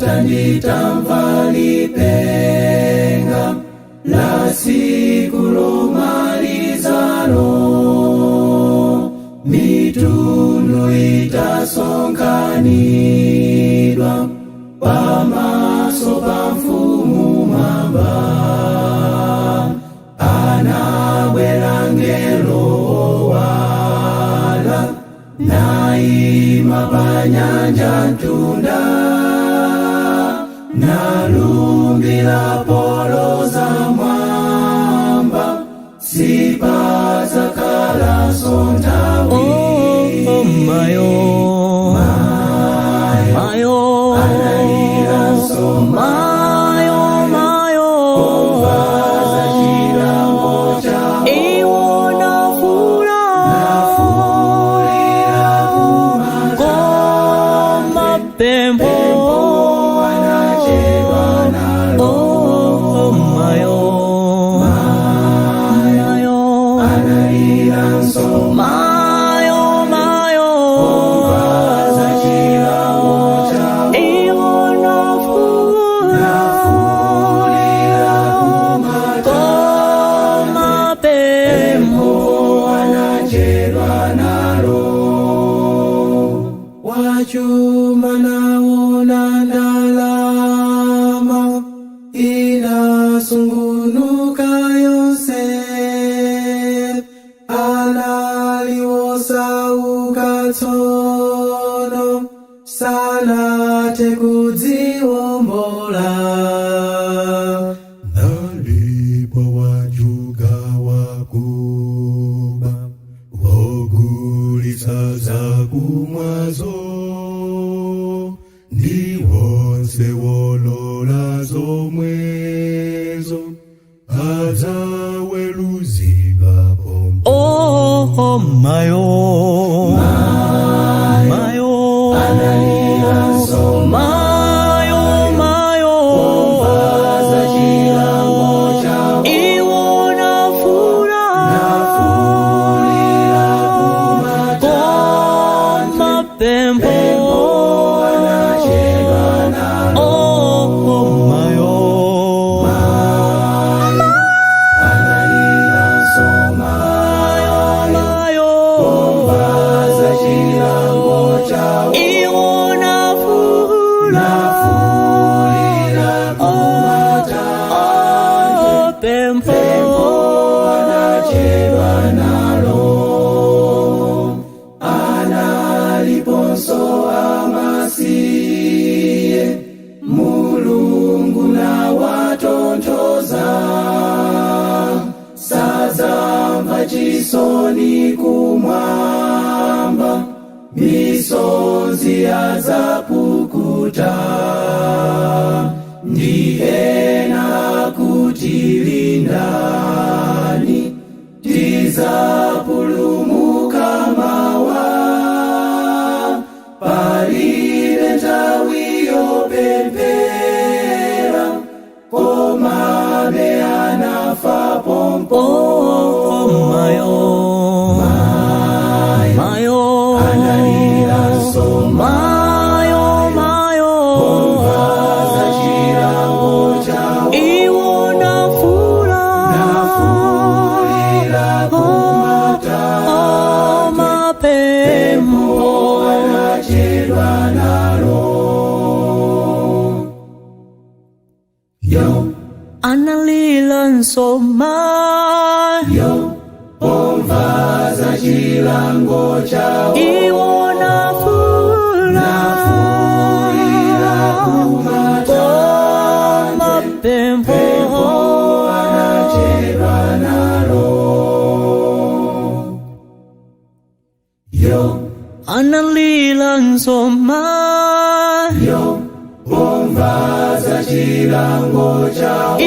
Tanditamva lipenga la siku lomalizalo, mitundu itasonkanidwa pamaso pa mfumu mwamba. Anabwera ngelo wala naima pa nyanja ntunda, nalumbila polo za mwamba, sipaza kala sontawi. Oh, mayo, analira soma, omvaza chilango chao, iwo nafulira kumata, mapembo anachedwa nalo. Analira soma, omvaza chilango chao, nafulira kumata, pembo anachedwa nalo. Wachuma naona ndalama inasungunuka yose, analiosa tsono sanathe kudziwombola. Nalipo wajuga wakuba wogulitsa zakumwazo, ndi wonse wolola zomwezo adzaweruzidwa pompo. Oh, mayo, analira soma, omvaza chilango chao, iwo nafulira kumata, mapembo anachedwa nalo. Analira soma, omvaza chilango chao, nafulira kumata, pembo anachedwa nalo. Analiponso amasiye Mulungu na watonthoza, sazamva chisoni kumwamba, misonzi azapukuta, ndihena kutilindani tizapulumuka mawa, palile nthawi yopemphera, komabe anafa pompo. Analira soma, omvaza chilango chao, nafulira kumata, pembo anachedwa nalo. analila nsoma, omvaza chilango chao, iwo nafulira kumata, mapembo anachedwa nalo. analila nsoma, Omvaza chilango chao,